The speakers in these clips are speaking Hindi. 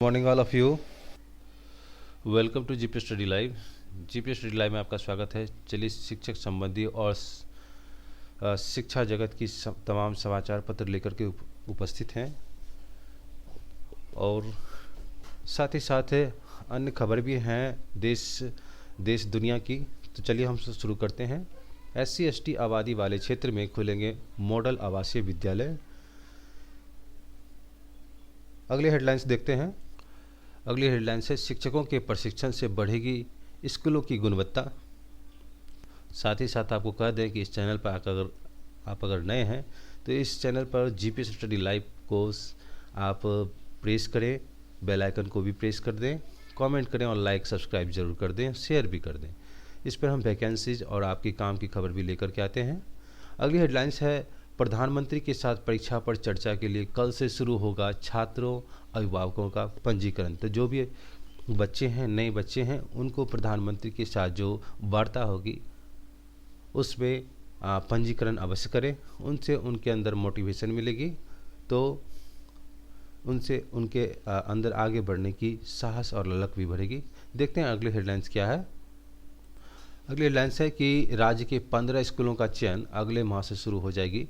Morning all of you. Welcome to GP study live. GP study live में आपका स्वागत है। चलिए शिक्षक संबंधी और शिक्षा जगत की तमाम समाचार पत्र लेकर के उपस्थित हैं और साथ ही साथ अन्य खबर भी हैं देश दुनिया की। तो चलिए हम शुरू करते हैं। SC/ST आबादी वाले क्षेत्र में खुलेंगे मॉडल आवासीय विद्यालय। अगले हेडलाइंस देखते हैं। अगली हेडलाइन है शिक्षकों के प्रशिक्षण से बढ़ेगी स्कूलों की गुणवत्ता। साथ ही साथ आपको कह दें कि इस चैनल पर आप अगर नए हैं तो इस चैनल पर जीपी स्टडी लाइव को आप प्रेस करें, बेल आइकन को भी प्रेस कर दें, कमेंट करें और लाइक सब्सक्राइब जरूर कर दें, शेयर भी कर दें। इस पर हम वैकेंसीज और आपके काम की खबर भी लेकर के आते हैं। अगली हेडलाइंस है प्रधानमंत्री के साथ परीक्षा पर चर्चा के लिए कल से शुरू होगा छात्रों अभिभावकों का पंजीकरण। तो जो भी बच्चे हैं, नए बच्चे हैं, उनको प्रधानमंत्री के साथ जो वार्ता होगी उसमें पंजीकरण अवश्य करें। उनसे उनके अंदर मोटिवेशन मिलेगी तो उनसे उनके अंदर आगे बढ़ने की साहस और ललक भी बढ़ेगी। देखते हैं अगली हेडलाइंस क्या है। अगली हेडलाइंस है कि राज्य के 15 स्कूलों का चयन अगले माह से शुरू हो जाएगी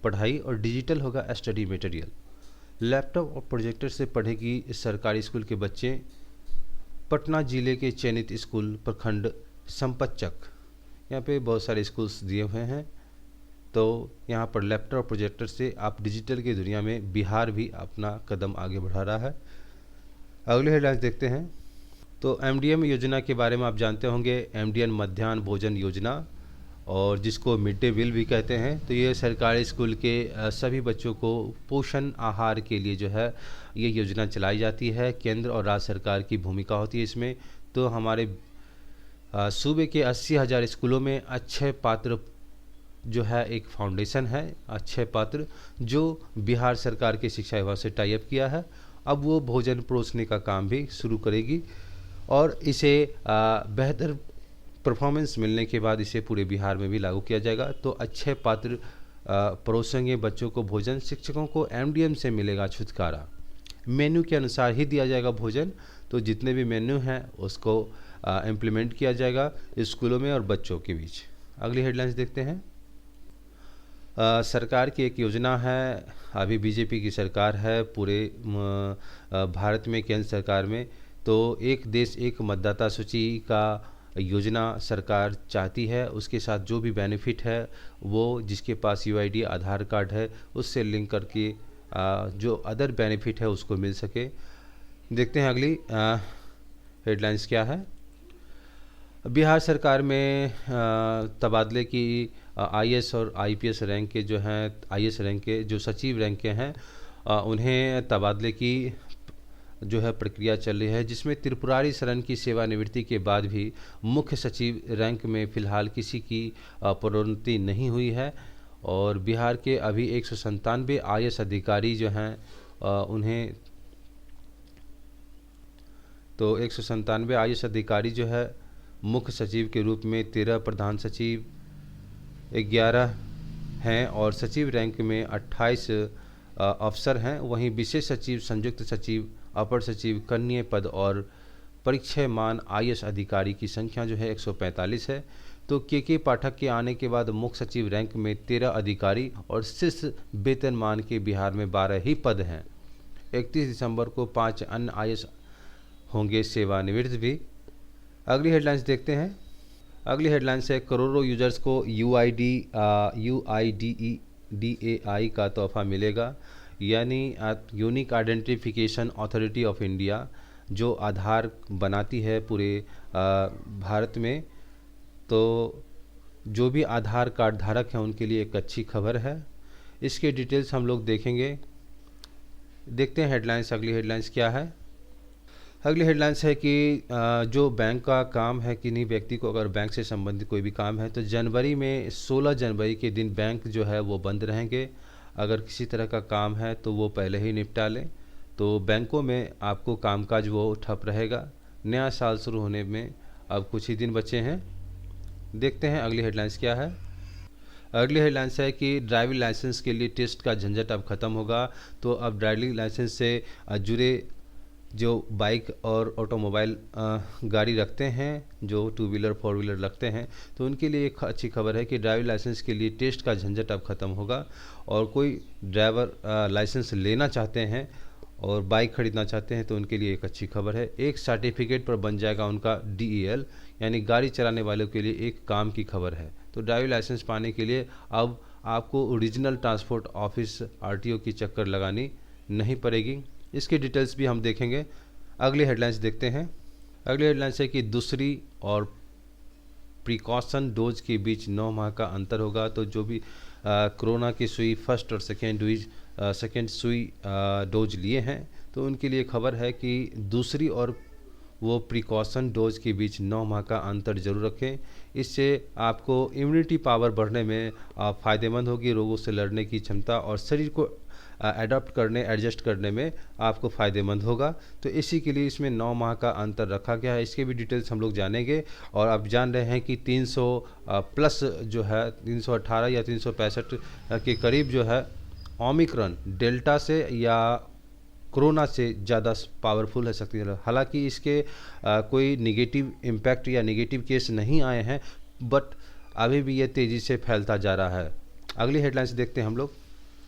पढ़ाई और डिजिटल होगा स्टडी मटेरियल। लैपटॉप और प्रोजेक्टर से पढ़ेगी सरकारी स्कूल के बच्चे। पटना जिले के चयनित स्कूल प्रखंड संपतचक, यहाँ पे बहुत सारे स्कूल्स दिए हुए हैं। तो यहाँ पर लैपटॉप और प्रोजेक्टर से आप डिजिटल की दुनिया में बिहार भी अपना कदम आगे बढ़ा रहा है। अगले हेडलाइंस देखते हैं। तो MDM योजना के बारे में आप जानते होंगे, MDN मध्याह्न भोजन योजना, और जिसको मिड डे मील भी कहते हैं। तो ये सरकारी स्कूल के सभी बच्चों को पोषण आहार के लिए जो है ये योजना चलाई जाती है। केंद्र और राज्य सरकार की भूमिका होती है इसमें। तो हमारे सूबे के 80,000 स्कूलों में अक्षय पात्र जो है एक फाउंडेशन है, अक्षय पात्र, जो बिहार सरकार के शिक्षा विभाग से टाई अप किया है। अब वो भोजन परोसने का काम भी शुरू करेगी और इसे बेहतर परफॉर्मेंस मिलने के बाद इसे पूरे बिहार में भी लागू किया जाएगा। तो अक्षय पात्र परोसेंगे बच्चों को भोजन। शिक्षकों को MDM से मिलेगा छुटकारा। मेन्यू के अनुसार ही दिया जाएगा भोजन। तो जितने भी मेन्यू हैं उसको इम्प्लीमेंट किया जाएगा स्कूलों में और बच्चों के बीच। अगली हेडलाइंस देखते हैं। सरकार की एक योजना है, अभी बीजेपी की सरकार है पूरे भारत में, केंद्र सरकार में। तो एक देश एक मतदाता सूची का योजना सरकार चाहती है। उसके साथ जो भी बेनिफिट है वो जिसके पास UID आधार कार्ड है उससे लिंक करके जो अदर बेनिफिट है उसको मिल सके। देखते हैं अगली हेडलाइंस क्या है। बिहार सरकार में तबादले की IAS और IPS रैंक के जो हैं, IAS रैंक के जो सचिव रैंक के हैं उन्हें तबादले की जो है प्रक्रिया चल रही है, जिसमें त्रिपुरारी शरण की सेवानिवृत्ति के बाद भी मुख्य सचिव रैंक में फ़िलहाल किसी की पदोन्नति नहीं हुई है। और बिहार के अभी 197 IAS अधिकारी जो हैं उन्हें, तो 197 IAS अधिकारी जो है मुख्य सचिव के रूप में 13 प्रधान सचिव 11 हैं और सचिव रैंक में 28 अफसर हैं। वहीं विशेष सचिव, संयुक्त सचिव, अपर सचिव, कन्या पद और परिचयमान IAS अधिकारी की संख्या जो है 145 है। तो के पाठक के आने के बाद मुख्य सचिव रैंक में 13 अधिकारी और शीर्ष वेतनमान के बिहार में 12 ही पद हैं। 31 दिसंबर को 5 अन्य IAS होंगे सेवानिवृत्त भी। अगली हेडलाइंस देखते हैं। अगली हेडलाइंस है करोड़ों यूजर्स को UIDAI का तोहफा मिलेगा, यानी unique identification authority of India जो आधार बनाती है पूरे भारत में। तो जो भी आधार कार्ड धारक हैं उनके लिए एक अच्छी खबर है। इसके डिटेल्स हम लोग देखेंगे। देखते हैं हेडलाइंस। अगली हेडलाइंस क्या है। अगली हेडलाइंस है कि जो बैंक का काम है, किन्हीं व्यक्ति को अगर बैंक से संबंधित कोई भी काम है तो जनवरी में 16 जनवरी के दिन बैंक जो है वो बंद रहेंगे। अगर किसी तरह का काम है तो वो पहले ही निपटा लें। तो बैंकों में आपको कामकाज वो ठप रहेगा। नया साल शुरू होने में अब कुछ ही दिन बचे हैं। देखते हैं अगली हेडलाइंस क्या है। अगली हेडलाइंस है कि ड्राइविंग लाइसेंस के लिए टेस्ट का झंझट अब ख़त्म होगा। तो अब ड्राइविंग लाइसेंस से जुड़े जो बाइक और ऑटोमोबाइल गाड़ी रखते हैं, जो टू व्हीलर फोर व्हीलर रखते हैं, तो उनके लिए एक अच्छी खबर है कि ड्राइविंग लाइसेंस के लिए टेस्ट का झंझट अब ख़त्म होगा। और कोई ड्राइवर लाइसेंस लेना चाहते हैं और बाइक खरीदना चाहते हैं तो उनके लिए एक अच्छी खबर है। एक सर्टिफिकेट पर बन जाएगा उनका DEL, यानी गाड़ी चलाने वालों के लिए एक काम की खबर है। तो ड्राइविंग लाइसेंस पाने के लिए अब आपको ओरिजिनल ट्रांसपोर्ट ऑफिस RTO की चक्कर लगानी नहीं पड़ेगी। इसकी डिटेल्स भी हम देखेंगे। अगली हेडलाइंस देखते हैं। अगली हेडलाइंस है कि दूसरी और प्रिकॉशन डोज के बीच 9 माह का अंतर होगा। तो जो भी कोरोना की सुई फर्स्ट और सेकेंड सुई डोज लिए हैं तो उनके लिए खबर है कि दूसरी और वो प्रिकॉशन डोज के बीच 9 माह का अंतर जरूर रखें। इससे आपको इम्यूनिटी पावर बढ़ने में फ़ायदेमंद होगी, रोगों से लड़ने की क्षमता और शरीर को एडॉप्ट करने एडजस्ट करने में आपको फ़ायदेमंद होगा। तो इसी के लिए इसमें 9 माह का अंतर रखा गया है। इसके भी डिटेल्स हम लोग जानेंगे। और आप जान रहे हैं कि 300 प्लस जो है 318 या 365 के करीब जो है ओमिक्रॉन डेल्टा से या कोरोना से ज़्यादा पावरफुल है शक्ति। हालांकि इसके कोई निगेटिव इम्पैक्ट या निगेटिव केस नहीं आए हैं, बट अभी भी ये तेज़ी से फैलता जा रहा है। अगली हेडलाइंस देखते हैं हम लोग।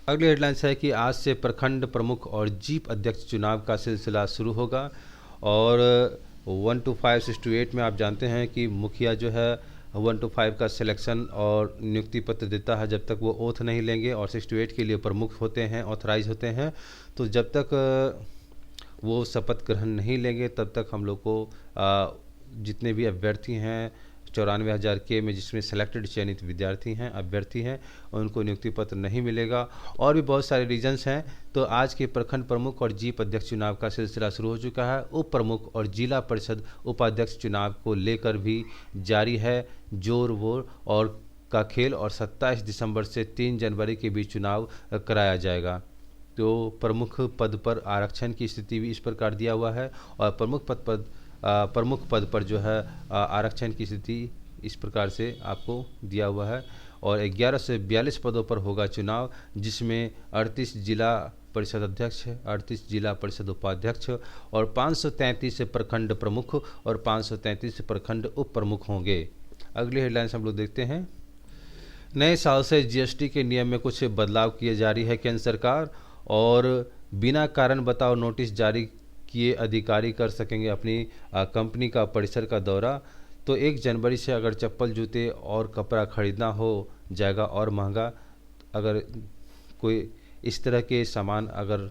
अगली हेडलाइंस है कि आज से प्रखंड प्रमुख और जीप अध्यक्ष चुनाव का सिलसिला शुरू होगा। और 1 to 5 6 to 8 में आप जानते हैं कि मुखिया जो है 1 to 5 का सिलेक्शन और नियुक्ति पत्र देता है जब तक वो ओथ नहीं लेंगे, और 6 to 8 के लिए प्रमुख होते हैं, ऑथराइज होते हैं। तो जब तक वो शपथ ग्रहण नहीं लेंगे तब तक हम लोग को जितने भी अभ्यर्थी हैं 94,000 के में, जिसमें सेलेक्टेड चयनित विद्यार्थी हैं अभ्यर्थी हैं, उनको नियुक्ति पत्र नहीं मिलेगा। और भी बहुत सारे रीजंस हैं। तो आज के प्रखंड प्रमुख और जीप अध्यक्ष चुनाव का सिलसिला शुरू हो चुका है। उप प्रमुख और जिला परिषद उपाध्यक्ष चुनाव को लेकर भी जारी है जोर वोर और का खेल। और 27 दिसंबर से 3 जनवरी के बीच चुनाव कराया जाएगा। तो प्रमुख पद पर आरक्षण की स्थिति भी इस प्रकार दिया हुआ है। और प्रमुख पद पर जो है आरक्षण की स्थिति इस प्रकार से आपको दिया हुआ है। और 11 से 42 पदों पर होगा चुनाव, जिसमें 38 जिला परिषद अध्यक्ष, 38 जिला परिषद उपाध्यक्ष और 533 प्रखंड प्रमुख और 533 प्रखंड उप प्रमुख होंगे। अगली हेडलाइंस हम लोग देखते हैं। नए साल से GST के नियम में कुछ बदलाव किए जा रही है केंद्र सरकार। और बिना कारण बताओ नोटिस जारी किए अधिकारी कर सकेंगे अपनी कंपनी का परिसर का दौरा। तो 1 जनवरी से अगर चप्पल जूते और कपड़ा खरीदना हो जाएगा और महंगा। अगर कोई इस तरह के सामान अगर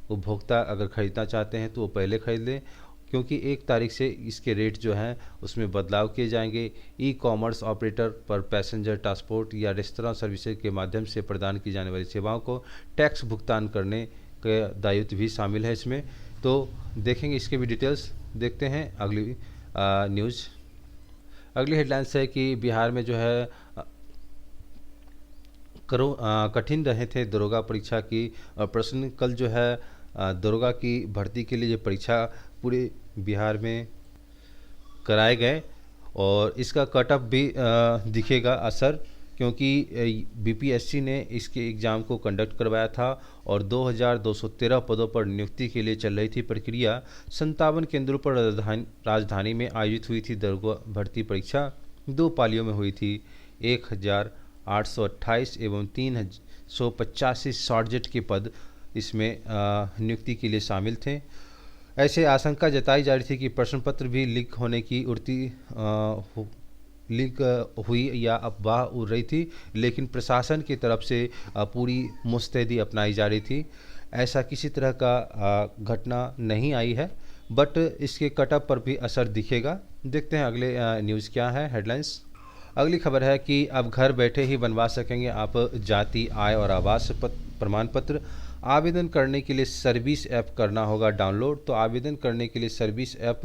उपभोक्ता अगर ख़रीदना चाहते हैं तो वो पहले ख़रीद लें, क्योंकि 1 तारीख से इसके रेट जो हैं उसमें बदलाव किए जाएंगे। ई-कॉमर्स ऑपरेटर पर पैसेंजर ट्रांसपोर्ट या रेस्तरां सर्विसेज के माध्यम से प्रदान की जाने वाली सेवाओं को टैक्स भुगतान करने का दायित्व भी शामिल है इसमें। तो देखेंगे इसके भी डिटेल्स। देखते हैं अगली न्यूज़। अगली हेडलाइंस है कि बिहार में जो है कठिन रहे थे दरोगा परीक्षा की प्रश्न। कल जो है दरोगा की भर्ती के लिए जो परीक्षा पूरे बिहार में कराए गए और इसका कट ऑफ भी दिखेगा असर, क्योंकि BPSC ने इसके एग्ज़ाम को कंडक्ट करवाया था और 2213 पदों पर नियुक्ति के लिए चल रही थी प्रक्रिया। 57 केंद्रों पर राजधानी में आयोजित हुई थी दरोगा भर्ती परीक्षा। 2 पालियों में हुई थी। 1828 एवं 385 सर्जेंट के पद इसमें नियुक्ति के लिए शामिल थे। ऐसे आशंका जताई जा रही थी कि प्रश्न पत्र भी लीक होने की लीक हुई या अफवाह उड़ रही थी, लेकिन प्रशासन की तरफ से पूरी मुस्तैदी अपनाई जा रही थी। ऐसा किसी तरह का घटना नहीं आई है, बट इसके कटअप पर भी असर दिखेगा। देखते हैं अगले न्यूज़ क्या है हेडलाइंस। अगली खबर है कि अब घर बैठे ही बनवा सकेंगे आप जाति, आय और आवास प्रमाण पत्र। आवेदन करने के लिए सर्विस ऐप करना होगा डाउनलोड। तो आवेदन करने के लिए सर्विस ऐप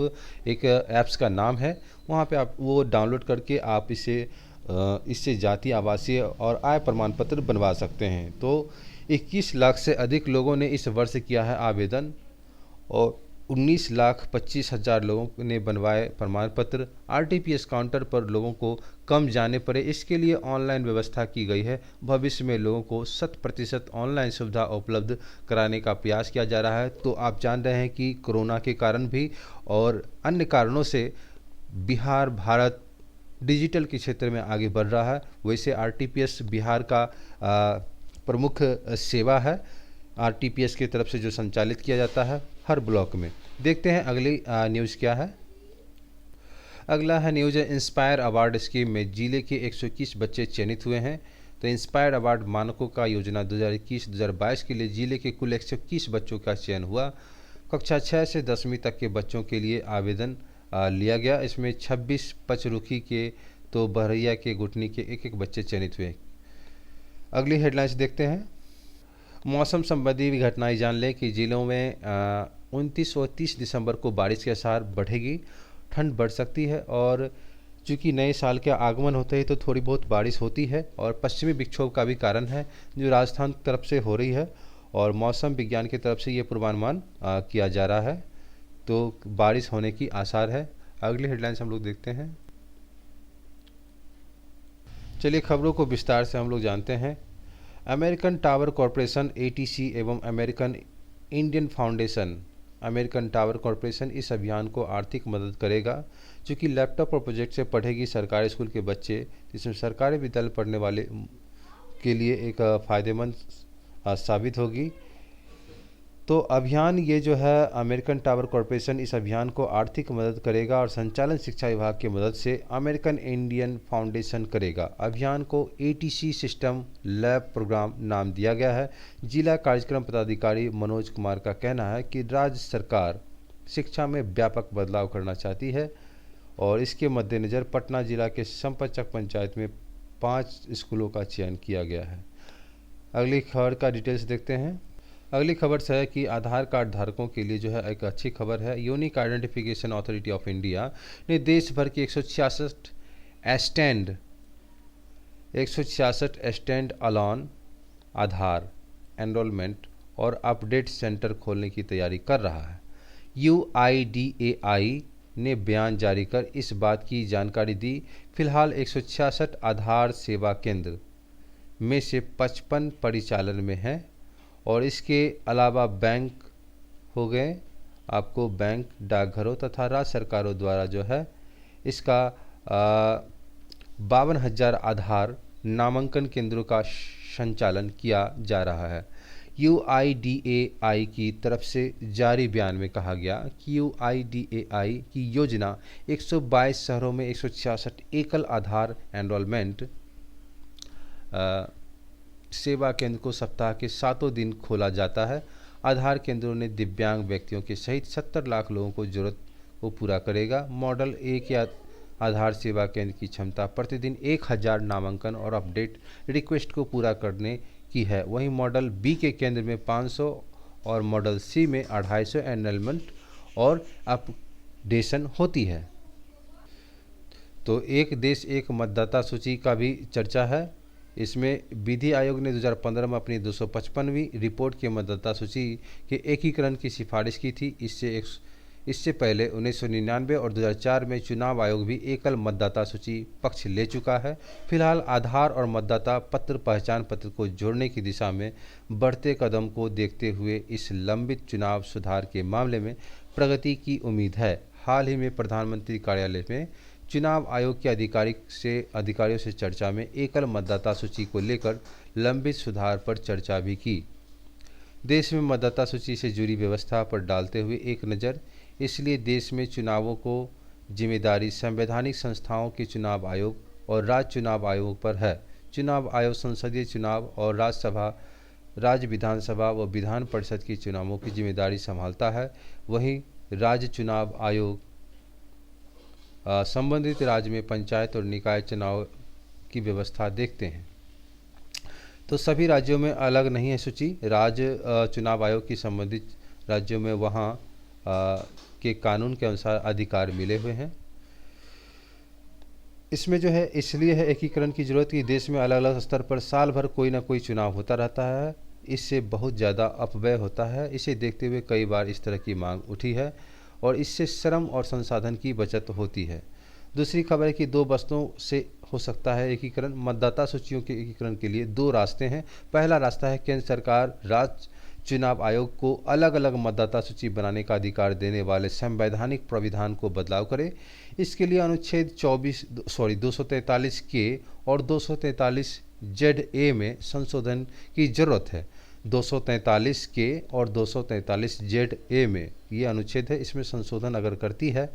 एक ऐप्स का नाम है, वहाँ पे आप वो डाउनलोड करके आप इससे जाति, आवासीय और आय प्रमाण पत्र बनवा सकते हैं। तो 21 लाख से अधिक लोगों ने इस वर्ष किया है आवेदन। और 19,25,000 लोगों ने बनवाए प्रमाण पत्र। आरटीपीएस काउंटर पर लोगों को कम जाने पड़े, इसके लिए ऑनलाइन व्यवस्था की गई है। भविष्य में लोगों को 100% ऑनलाइन सुविधा उपलब्ध कराने का प्रयास किया जा रहा है। तो आप जान रहे हैं कि कोरोना के कारण भी और अन्य कारणों से बिहार भारत डिजिटल के क्षेत्र में आगे बढ़ रहा है। वैसे आरटीपीएस बिहार का प्रमुख सेवा है, आरटीपीएस की तरफ से जो संचालित किया जाता है हर ब्लॉक में। देखते हैं अगली न्यूज़ क्या है। अगला है न्यूज़ इंस्पायर अवार्ड स्कीम में जिले के 121 बच्चे चयनित हुए हैं। तो इंस्पायर अवार्ड मानकों का योजना 2021-2022 के लिए जिले के कुल 121 बच्चों का चयन हुआ। कक्षा 6 से 10वीं तक के बच्चों के लिए आवेदन लिया गया। इसमें 26 पचरुखी के तो बहरैया के गुटनी के एक बच्चे चयनित हुए। अगली हेडलाइंस देखते हैं। मौसम संबंधी भी घटनाएं जान लें कि जिलों में 29 और 30 दिसंबर को बारिश के आसार बढ़ेगी, ठंड बढ़ सकती है। और चूँकि नए साल के आगमन होते ही तो थोड़ी बहुत बारिश होती है और पश्चिमी विक्षोभ का भी कारण है जो राजस्थान की तरफ से हो रही है और मौसम विज्ञान की तरफ से ये पूर्वानुमान किया जा रहा है, तो बारिश होने की आसार है। अगली हेडलाइंस हम लोग देखते हैं। चलिए खबरों को विस्तार से हम लोग जानते हैं। अमेरिकन टावर कॉरपोरेशन एटीसी एवं अमेरिकन टावर कॉरपोरेशन इस अभियान को आर्थिक मदद करेगा। चूँकि लैपटॉप और प्रोजेक्ट से पढ़ेगी सरकारी स्कूल के बच्चे, जिसमें सरकारी विद्यालय पढ़ने वाले के लिए एक फ़ायदेमंद साबित होगी। तो अभियान ये जो है अमेरिकन टावर कॉरपोरेशन इस अभियान को आर्थिक मदद करेगा और संचालन शिक्षा विभाग की मदद से अमेरिकन इंडियन फाउंडेशन करेगा। अभियान को एटीसी सिस्टम लैब प्रोग्राम नाम दिया गया है। जिला कार्यक्रम पदाधिकारी मनोज कुमार का कहना है कि राज्य सरकार शिक्षा में व्यापक बदलाव करना चाहती है और इसके मद्देनज़र पटना जिला के संपतचक पंचायत में 5 स्कूलों का चयन किया गया है। अगली खबर का डिटेल्स देखते हैं। अगली खबर से है कि आधार कार्ड धारकों के लिए जो है एक अच्छी खबर है। Unique identification authority of India ने देश भर के 166 स्टैंड अलोन आधार एनरोलमेंट और अपडेट सेंटर खोलने की तैयारी कर रहा है। UIDAI ने बयान जारी कर इस बात की जानकारी दी। फिलहाल 166 आधार सेवा केंद्र में से 55 परिचालन में हैं और इसके अलावा बैंक हो गए, आपको बैंक, डाकघरों तथा राज्य सरकारों द्वारा जो है इसका 52,000 आधार नामांकन केंद्रों का संचालन किया जा रहा है। UIDAI की तरफ से जारी बयान में कहा गया कि UIDAI की योजना 122 शहरों में 166 एकल आधार एनरोलमेंट सेवा केंद्र को सप्ताह के 7 दिन खोला जाता है। आधार केंद्रों ने दिव्यांग व्यक्तियों के सहित 70 लाख लोगों को जरूरत को पूरा करेगा। मॉडल ए के आधार सेवा केंद्र की क्षमता प्रतिदिन 1000 नामांकन और अपडेट रिक्वेस्ट को पूरा करने की है। वहीं मॉडल बी के केंद्र में 500 और मॉडल सी में 250 एनरोलमेंट और अपडेशन होती है। तो एक देश एक मतदाता सूची का भी चर्चा है। इसमें विधि आयोग ने 2015 में अपनी 255वीं रिपोर्ट के मतदाता सूची के एकीकरण की सिफारिश की थी। इससे पहले 1999 और 2004 में चुनाव आयोग भी एकल मतदाता सूची पक्ष ले चुका है। फिलहाल आधार और मतदाता पत्र पहचान पत्र को जोड़ने की दिशा में बढ़ते कदम को देखते हुए इस लंबित चुनाव सुधार के मामले में प्रगति की उम्मीद है। हाल ही में प्रधानमंत्री कार्यालय में चुनाव आयोग के अधिकारियों से चर्चा में एकल मतदाता सूची को लेकर लंबित सुधार पर चर्चा भी की। देश में मतदाता सूची से जुड़ी व्यवस्था पर डालते हुए एक नज़र, इसलिए देश में चुनावों को जिम्मेदारी संवैधानिक संस्थाओं के चुनाव आयोग और राज्य चुनाव आयोग पर है। चुनाव आयोग संसदीय चुनाव और राज्य विधानसभा व विधान परिषद के चुनावों की जिम्मेदारी संभालता है। वहीं राज्य चुनाव आयोग संबंधित राज्य में पंचायत और निकाय चुनाव की व्यवस्था देखते हैं। तो सभी राज्यों में अलग नहीं है सूची। राज्य चुनाव आयोग की संबंधित राज्यों में वहाँ के कानून के अनुसार अधिकार मिले हुए हैं। इसमें जो है इसलिए है एकीकरण की जरूरत कि देश में अलग अलग स्तर पर साल भर कोई ना कोई चुनाव होता रहता है। इससे बहुत ज़्यादा अपव्यय होता है। इसे देखते हुए कई बार इस तरह की मांग उठी है और इससे श्रम और संसाधन की बचत होती है। दूसरी खबर है कि 2 वस्तुओं से हो सकता है एकीकरण। मतदाता सूचियों के एकीकरण के लिए 2 रास्ते हैं। पहला रास्ता है केंद्र सरकार राज्य चुनाव आयोग को अलग अलग मतदाता सूची बनाने का अधिकार देने वाले संवैधानिक प्राविधान को बदलाव करे। इसके लिए अनुच्छेद 243 के और 243 ZA में संशोधन की जरूरत है। 243 के और 243 ZA में ये अनुच्छेद है, इसमें संशोधन अगर करती है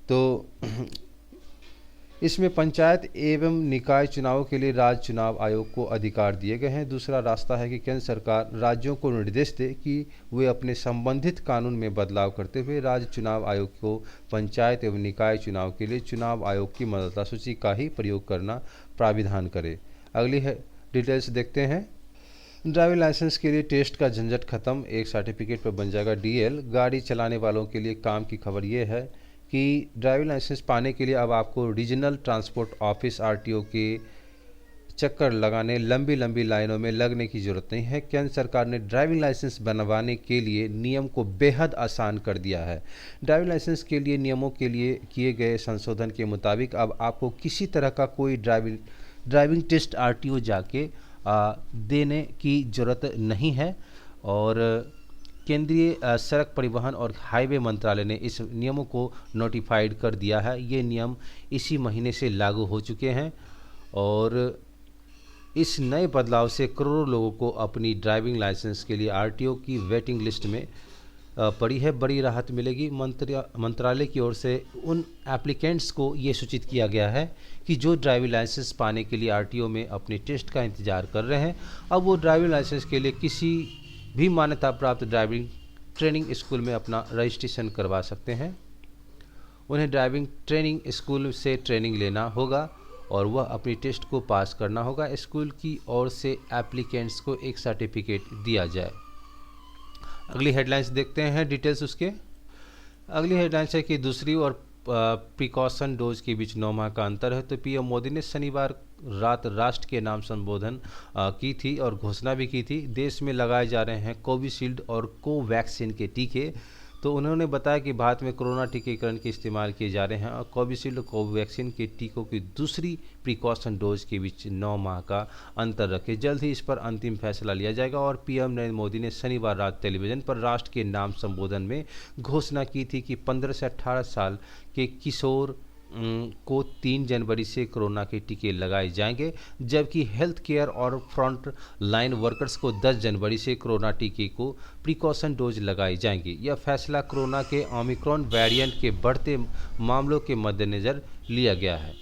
तो इसमें पंचायत एवं निकाय चुनावों के लिए राज्य चुनाव आयोग को अधिकार दिए गए हैं। दूसरा रास्ता है कि केंद्र सरकार राज्यों को निर्देश दे कि वे अपने संबंधित कानून में बदलाव करते हुए राज्य चुनाव आयोग को पंचायत एवं निकाय चुनाव के लिए चुनाव आयोग की मतदाता सूची का ही प्रयोग करना प्राविधान करे। अगली है डिटेल्स देखते हैं। ड्राइविंग लाइसेंस के लिए टेस्ट का झंझट खत्म, एक सर्टिफिकेट पर बन जाएगा DL। गाड़ी चलाने वालों के लिए काम की खबर ये है कि ड्राइविंग लाइसेंस पाने के लिए अब आपको रीजनल ट्रांसपोर्ट ऑफिस RTO के चक्कर लगाने, लंबी लंबी लाइनों में लगने की ज़रूरत नहीं है। केंद्र सरकार ने ड्राइविंग लाइसेंस बनवाने के लिए नियम को बेहद आसान कर दिया है। ड्राइविंग लाइसेंस के लिए नियमों के लिए किए गए संशोधन के मुताबिक अब आपको किसी तरह का कोई ड्राइविंग टेस्ट RTO जाके देने की ज़रूरत नहीं है। और केंद्रीय सड़क परिवहन और हाईवे मंत्रालय ने इस नियमों को नोटिफाइड कर दिया है। ये नियम इसी महीने से लागू हो चुके हैं और इस नए बदलाव से करोड़ों लोगों को अपनी ड्राइविंग लाइसेंस के लिए RTO की वेटिंग लिस्ट में पड़ी है बड़ी राहत मिलेगी। मंत्रालय की ओर से उन एप्लीकेंट्स को ये सूचित किया गया है कि जो ड्राइविंग लाइसेंस पाने के लिए RTO में अपने टेस्ट का इंतजार कर रहे हैं, अब वो ड्राइविंग लाइसेंस के लिए किसी भी मान्यता प्राप्त ड्राइविंग ट्रेनिंग स्कूल में अपना रजिस्ट्रेशन करवा सकते हैं। उन्हें ड्राइविंग ट्रेनिंग स्कूल से ट्रेनिंग लेना होगा और वह अपनी टेस्ट को पास करना होगा। स्कूल की ओर से एप्लीकेंट्स को एक सर्टिफिकेट दिया जाए। अगली हेडलाइंस देखते हैं डिटेल्स उसके। अगली हेडलाइंस है कि दूसरी और प्रिकॉशन डोज के बीच 9 माह का अंतर है। तो PM मोदी ने शनिवार रात राष्ट्र के नाम संबोधन की थी और घोषणा भी की थी। देश में लगाए जा रहे हैं कोविशील्ड और कोवैक्सीन के टीके। तो उन्होंने बताया कि भारत में कोरोना टीकाकरण के इस्तेमाल किए जा रहे हैं और कोविशील्ड और कोवैक्सीन के टीकों की दूसरी प्रिकॉशन डोज के बीच 9 माह का अंतर रखे। जल्द ही इस पर अंतिम फैसला लिया जाएगा। और PM नरेंद्र मोदी ने शनिवार रात टेलीविजन पर राष्ट्र के नाम संबोधन में घोषणा की थी कि 15 से 18 साल के किशोर को 3 जनवरी से कोरोना के टीके लगाए जाएंगे, जबकि हेल्थ केयर और फ्रंट लाइन वर्कर्स को 10 जनवरी से कोरोना टीके को प्रिकॉशन डोज लगाई जाएंगी। यह फैसला कोरोना के ओमिक्रॉन वेरिएंट के बढ़ते मामलों के मद्देनज़र लिया गया है।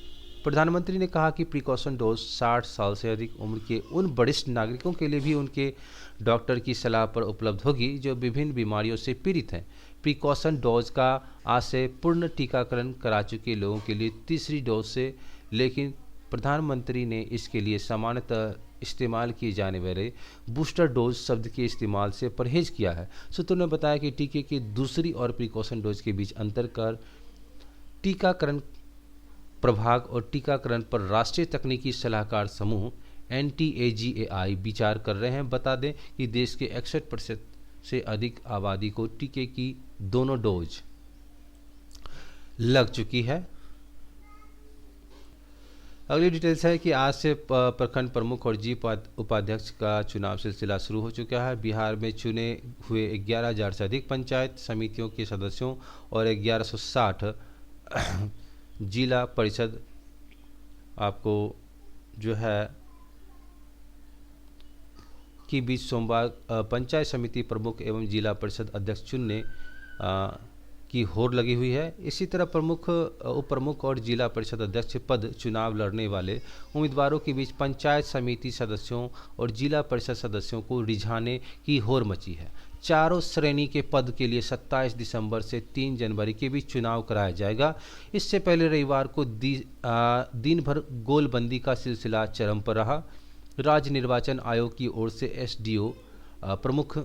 प्रधानमंत्री ने कहा कि प्रिकॉशन डोज 60 साल से अधिक उम्र के उन वरिष्ठ नागरिकों के लिए भी उनके डॉक्टर की सलाह पर उपलब्ध होगी जो विभिन्न बीमारियों से पीड़ित हैं। प्रिकॉशन डोज का आशय पूर्ण टीकाकरण करा चुके लोगों के लिए तीसरी डोज से, लेकिन प्रधानमंत्री ने इसके लिए सामान्यतः इस्तेमाल किए जाने वाले बूस्टर डोज शब्द के इस्तेमाल से परहेज किया है। सूत्रों ने बताया कि टीके की दूसरी और प्रिकॉशन डोज के बीच अंतर कर टीकाकरण प्रभाग और टीकाकरण पर राष्ट्रीय तकनीकी सलाहकार समूह NTAGAI विचार कर रहे हैं। बता दें कि देश के 61% से अधिक आबादी को टीके की दोनों डोज लग चुकी है। अगली डिटेल्स है कि आज से प्रखंड प्रमुख और जी उपाध्यक्ष का चुनाव सिलसिला शुरू हो चुका है। बिहार में चुने हुए 11,000 से अधिक पंचायत समितियों के सदस्यों और 1160 जिला परिषद आपको जो है की बीच सोमवार पंचायत समिति प्रमुख एवं जिला परिषद अध्यक्ष चुनने की होड़ लगी हुई है। इसी तरह प्रमुख, उप प्रमुख और जिला परिषद अध्यक्ष पद चुनाव लड़ने वाले उम्मीदवारों के बीच पंचायत समिति सदस्यों और जिला परिषद सदस्यों को रिझाने की होड़ मची है। चारों श्रेणी के पद के लिए 27 दिसंबर से 3 जनवरी के बीच चुनाव कराया जाएगा। इससे पहले रविवार को दिन भर गोलबंदी का सिलसिला चरम पर रहा। राज्य निर्वाचन आयोग की ओर से SDO प्रमुख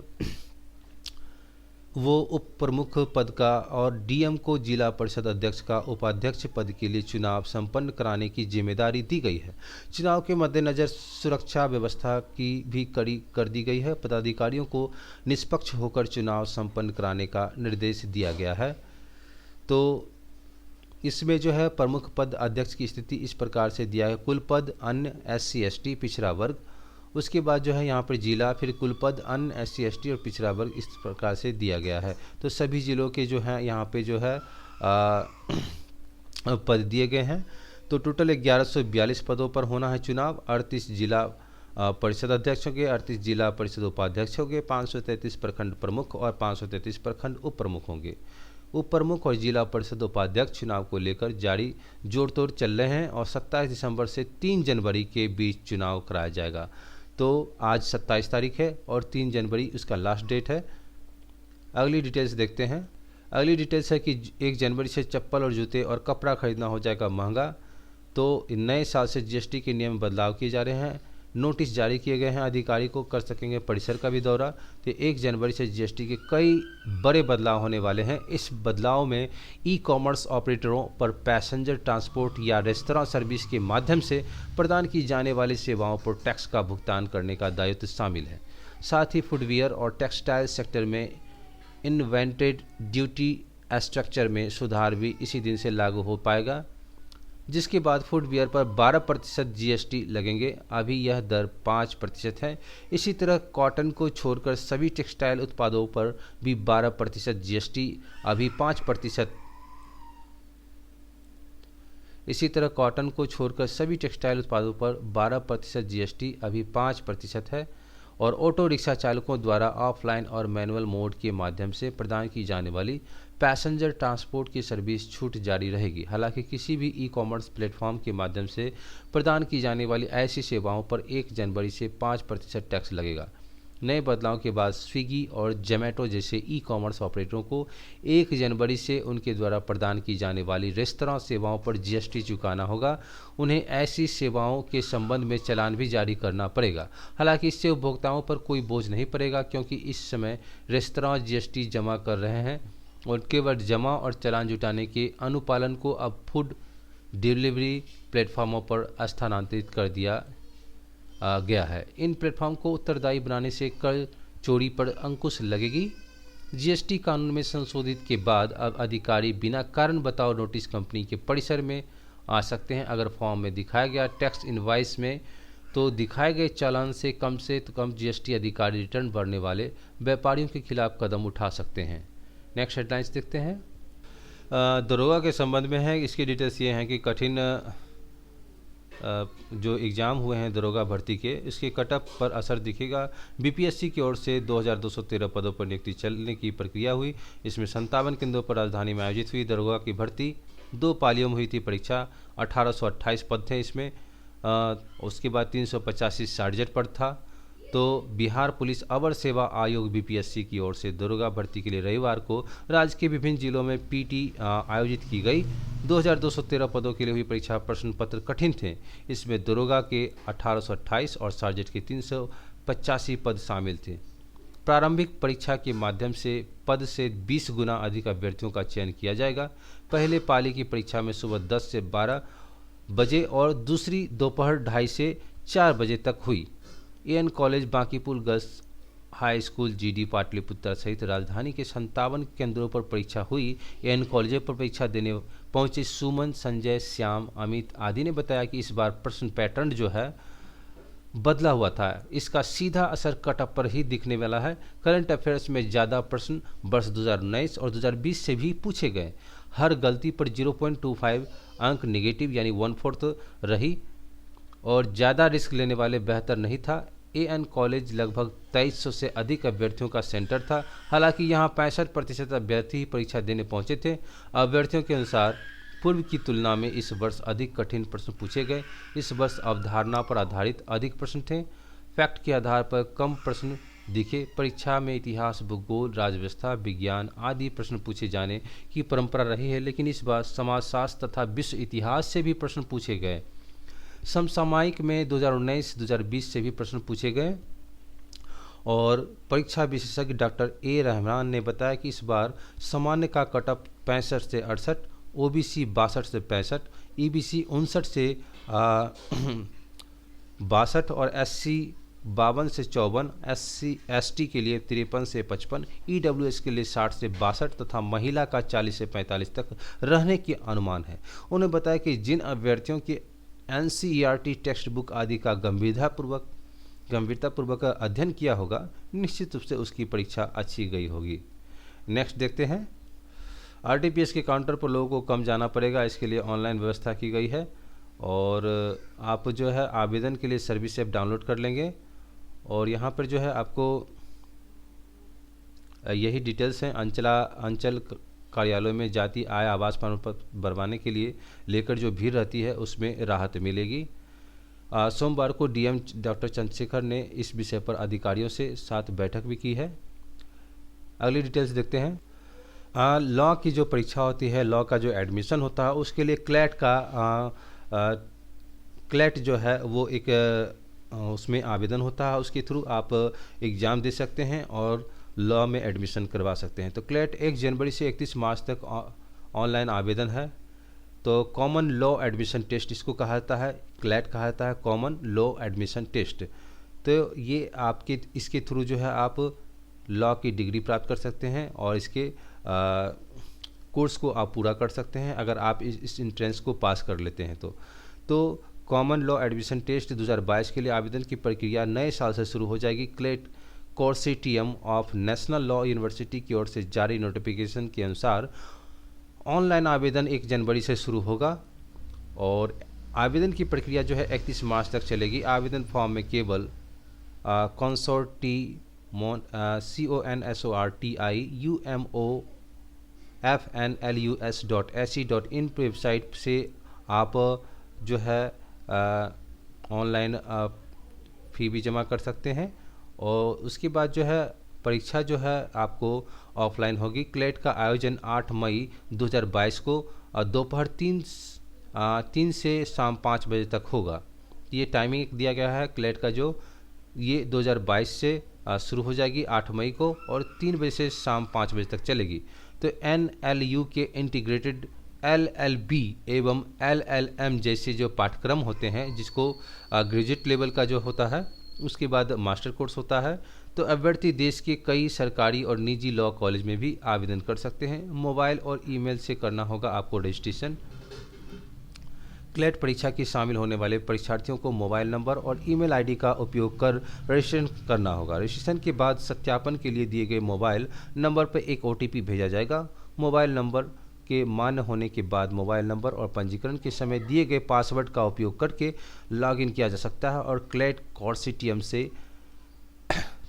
वो उप प्रमुख पद का और डीएम को जिला परिषद अध्यक्ष का उपाध्यक्ष पद के लिए चुनाव संपन्न कराने की जिम्मेदारी दी गई है। चुनाव के मद्देनज़र सुरक्षा व्यवस्था की भी कड़ी कर दी गई है। पदाधिकारियों को निष्पक्ष होकर चुनाव संपन्न कराने का निर्देश दिया गया है। तो इसमें जो है प्रमुख पद अध्यक्ष की स्थिति इस प्रकार से दिया है: कुल पद अन्य SC ST पिछड़ा वर्ग, उसके बाद जो है यहाँ पर जिला, फिर कुल पद अन्य SC ST और पिछड़ा वर्ग, इस प्रकार से दिया गया है। तो सभी जिलों के जो है यहाँ पे जो है पद दिए गए हैं। तो टोटल 1142 पदों पर होना है चुनाव। 38 जिला परिषद अध्यक्ष होंगे, 38 जिला परिषद उपाध्यक्ष होंगे, 533 प्रखंड प्रमुख और 533 प्रखंड उप प्रमुख होंगे। उप प्रमुख और जिला परिषद उपाध्यक्ष चुनाव को लेकर जारी जोड़ तोड़ चल रहे हैं और 27 दिसंबर से 3 जनवरी के बीच चुनाव कराया जाएगा। तो आज 27 तारीख है और 3 जनवरी उसका लास्ट डेट है। अगली डिटेल्स देखते हैं। अगली डिटेल्स है कि 1 जनवरी से चप्पल और जूते और कपड़ा खरीदना हो जाएगा महंगा। तो नए साल से GST के नियम बदलाव किए जा रहे हैं। नोटिस जारी किए गए हैं, अधिकारी को कर सकेंगे परिसर का भी दौरा। तो 1 जनवरी से GST के कई बड़े बदलाव होने वाले हैं। इस बदलाव में ई-कॉमर्स ऑपरेटरों पर पैसेंजर ट्रांसपोर्ट या रेस्तरां सर्विस के माध्यम से प्रदान की जाने वाली सेवाओं पर टैक्स का भुगतान करने का दायित्व शामिल है। साथ ही फुटवियर और टेक्सटाइल सेक्टर में इन्वेंटेड ड्यूटी स्ट्रक्चर में सुधार भी इसी दिन से लागू हो पाएगा, जिसके बाद फुटवियर पर 12% GST लगेंगे। अभी यह दर 5% है। इसी तरह कॉटन को छोड़कर सभी टेक्सटाइल उत्पादों पर भी 12% GST, अभी 5%। इसी तरह कॉटन को छोड़कर सभी टेक्सटाइल उत्पादों पर 12% GST, अभी 5% है। और ऑटो रिक्शा चालकों द्वारा ऑफलाइन और मैनुअल मोड के माध्यम से प्रदान की जाने वाली पैसेंजर ट्रांसपोर्ट की सर्विस छूट जारी रहेगी। हालांकि किसी भी ई-कॉमर्स प्लेटफॉर्म के माध्यम से प्रदान की जाने वाली ऐसी सेवाओं पर 1 जनवरी से 5% टैक्स लगेगा। नए बदलाव के बाद स्विगी और जोमैटो जैसे ई-कॉमर्स ऑपरेटरों को 1 जनवरी से उनके द्वारा प्रदान की जाने वाली रेस्तरां सेवाओं पर GST चुकाना होगा। उन्हें ऐसी सेवाओं के संबंध में चालान भी जारी करना पड़ेगा। हालांकि इससे उपभोक्ताओं पर कोई बोझ नहीं पड़ेगा, क्योंकि इस समय रेस्तरां GST जमा कर रहे हैं और केवल जमा और चालान जुटाने के अनुपालन को अब फूड डिलीवरी प्लेटफॉर्मों पर स्थानांतरित कर दिया गया है। इन प्लेटफॉर्म को उत्तरदायी बनाने से कर चोरी पर अंकुश लगेगी। GST कानून में संशोधित के बाद अब अधिकारी बिना कारण बताओ नोटिस कंपनी के परिसर में आ सकते हैं। अगर फॉर्म में दिखाया गया टैक्स इनवॉइस में तो दिखाए गए चालान से कम GST अधिकारी रिटर्न भरने वाले व्यापारियों के खिलाफ कदम उठा सकते हैं। नेक्स्ट हेडलाइंस देखते हैं। दरोगा के संबंध में है। इसकी डिटेल्स ये हैं कि कठिन जो एग्ज़ाम हुए हैं दरोगा भर्ती के, इसके कटअप पर असर दिखेगा। BPSC की ओर से 2213 पदों पर नियुक्ति चलने की प्रक्रिया हुई। इसमें 57 केंद्रों पर राजधानी में आयोजित हुई दरोगा की भर्ती। 2 पालियों में हुई थी परीक्षा। 1828 पद थे इसमें। उसके बाद 385 सार्जेंट पद था। तो बिहार पुलिस अवर सेवा आयोग BPSC की ओर से दरोगा भर्ती के लिए रविवार को राज्य के विभिन्न जिलों में PT आयोजित की गई। 2213 पदों के लिए हुई परीक्षा प्रश्न पत्र कठिन थे। इसमें दरोगा के 1828 और सार्जेंट के 385 पद शामिल थे। प्रारंभिक परीक्षा के माध्यम से पद से 20 गुना अधिक अभ्यर्थियों का चयन किया जाएगा। पहले पाली की परीक्षा में सुबह 10 से 12 बजे और दूसरी दोपहर 2:30 से 4 बजे तक हुई। AN college, Bankipur girls high school, GD Pataliputra सहित राजधानी के 57 केंद्रों पर परीक्षा हुई। AN कॉलेजों पर परीक्षा देने पहुंचे सुमन, संजय, श्याम, अमित आदि ने बताया कि इस बार प्रश्न पैटर्न जो है बदला हुआ था। इसका सीधा असर कटअप पर ही दिखने वाला है। करंट अफेयर्स में ज़्यादा प्रश्न वर्ष 2019 और 2020 से भी पूछे गए। हर गलती पर 0.25 अंक नेगेटिव यानी 1/4 रही और ज़्यादा रिस्क लेने वाले बेहतर नहीं था। AN कॉलेज लगभग 2300 से अधिक अभ्यर्थियों का सेंटर था। हालांकि यहां 65% अभ्यर्थी ही परीक्षा देने पहुंचे थे। अभ्यर्थियों के अनुसार पूर्व की तुलना में इस वर्ष अधिक कठिन प्रश्न पूछे गए। इस वर्ष अवधारणा पर आधारित अधिक प्रश्न थे। फैक्ट के आधार पर कम प्रश्न दिखे। परीक्षा में इतिहास, भूगोल, राजव्यवस्था, विज्ञान आदि प्रश्न पूछे जाने की परंपरा रही है, लेकिन इस बार समाजशास्त्र तथा विश्व इतिहास से भी प्रश्न पूछे गए। समसामयिक में 2019-2020 से भी प्रश्न पूछे गए और परीक्षा विशेषज्ञ डॉक्टर ए रहमान ने बताया कि इस बार सामान्य का कटअप 65 से 68, ओबीसी 62 से 65, ईबीसी 59 से 62 और एससी 52 से 54, एससी एसटी के लिए 53 से 55, ईडब्ल्यूएस के लिए 60 से 62 तथा महिला का 40 से 45 तक रहने की अनुमान है। उन्होंने बताया कि जिन अभ्यर्थियों के एनसीईआरटी टेक्स्ट बुक आदि का गंभीरतापूर्वक अध्ययन किया होगा, निश्चित रूप से उसकी परीक्षा अच्छी गई होगी। नेक्स्ट देखते हैं। आरटीपीएस के काउंटर पर लोगों को कम जाना पड़ेगा, इसके लिए ऑनलाइन व्यवस्था की गई है और आप जो है आवेदन के लिए सर्विस ऐप डाउनलोड कर लेंगे और यहाँ पर जो है आपको यही डिटेल्स हैं। अंचल कार्यालयों में जाति आय आवास प्रमाण पत्र भरवाने के लिए लेकर जो भीड़ रहती है उसमें राहत मिलेगी। सोमवार को डीएम डॉक्टर चंद्रशेखर ने इस विषय पर अधिकारियों से साथ बैठक भी की है। अगली डिटेल्स देखते हैं। लॉ की जो परीक्षा होती है, लॉ का जो एडमिशन होता है, उसके लिए क्लैट जो है वो एक उसमें आवेदन होता है, उसके थ्रू आप एग्ज़ाम दे सकते हैं और लॉ में एडमिशन करवा सकते हैं। तो क्लैट 1 जनवरी से 31 मार्च तक ऑनलाइन आवेदन है। तो कॉमन लॉ एडमिशन टेस्ट इसको कहा जाता है, क्लैट कहा जाता है, कॉमन लॉ एडमिशन टेस्ट। तो ये आपके इसके थ्रू जो है आप लॉ की डिग्री प्राप्त कर सकते हैं और इसके कोर्स को आप पूरा कर सकते हैं अगर आप इस एंट्रेंस को पास कर लेते हैं तो कॉमन लॉ एडमिशन टेस्ट 2022 के लिए आवेदन की प्रक्रिया नए साल से शुरू हो जाएगी। CLAT consortium of national law university की ओर से जारी नोटिफिकेशन के अनुसार ऑनलाइन आवेदन 1 जनवरी से शुरू होगा और आवेदन की प्रक्रिया जो है 31 मार्च तक चलेगी। आवेदन फॉर्म में केवल consortiumofnlus.ac.in वेबसाइट से आप जो है ऑनलाइन फ़ी भी जमा कर सकते हैं और उसके बाद जो है परीक्षा जो है आपको ऑफलाइन होगी। क्लैट का आयोजन 8 मई 2022 को दोपहर 3 से शाम 5 बजे तक होगा। ये टाइमिंग दिया गया है क्लैट का जो ये 2022 से शुरू हो जाएगी 8 मई को और 3 बजे से शाम 5 बजे तक चलेगी। तो NLU के इंटीग्रेटेड LLB एवं LLM जैसे जो पाठ्यक्रम होते हैं जिसको ग्रेजुएट लेवल का जो होता है उसके बाद मास्टर कोर्स होता है, तो अभ्यर्थी देश के कई सरकारी और निजी लॉ कॉलेज में भी आवेदन कर सकते हैं। मोबाइल और ईमेल से करना होगा आपको रजिस्ट्रेशन। क्लैट परीक्षा की शामिल होने वाले परीक्षार्थियों को मोबाइल नंबर और ईमेल आईडी का उपयोग कर रजिस्ट्रेशन करना होगा। रजिस्ट्रेशन के बाद सत्यापन के लिए दिए गए मोबाइल नंबर पर एक OTP भेजा जाएगा। मोबाइल नंबर के मान्य होने के बाद मोबाइल नंबर और पंजीकरण के समय दिए गए पासवर्ड का उपयोग करके लॉगिन किया जा सकता है और क्लैट कॉन्सोर्टियम से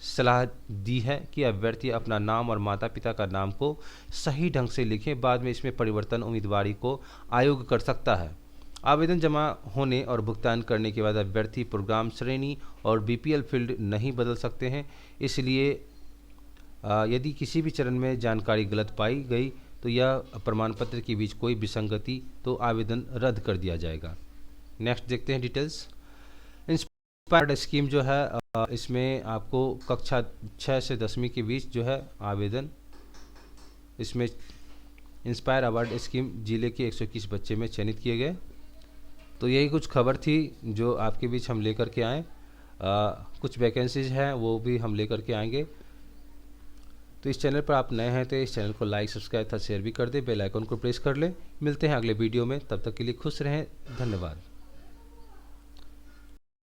सलाह दी है कि अभ्यर्थी अपना नाम और माता पिता का नाम को सही ढंग से लिखें, बाद में इसमें परिवर्तन उम्मीदवारी को आयोग कर सकता है। आवेदन जमा होने और भुगतान करने के बाद अभ्यर्थी प्रोग्राम श्रेणी और BPL फील्ड नहीं बदल सकते हैं। इसलिए यदि किसी भी चरण में जानकारी गलत पाई गई तो यह प्रमाण पत्र के बीच कोई विसंगति तो आवेदन रद्द कर दिया जाएगा। नेक्स्ट देखते हैं डिटेल्स। इंस्पायर्ड स्कीम जो है इसमें आपको कक्षा 6 से 10वीं के बीच जो है आवेदन, इसमें इंस्पायर अवार्ड स्कीम जिले के 121 बच्चे में चयनित किए गए। तो यही कुछ खबर थी जो आपके बीच हम लेकर के आए। कुछ वैकेंसीज हैं वो भी हम लेकर के आएंगे। तो इस चैनल पर आप नए हैं तो इस चैनल को लाइक सब्सक्राइब तथा शेयर भी कर दें, बेल आइकन को प्रेस कर लें। मिलते हैं अगले वीडियो में, तब तक के लिए खुश रहें। धन्यवाद।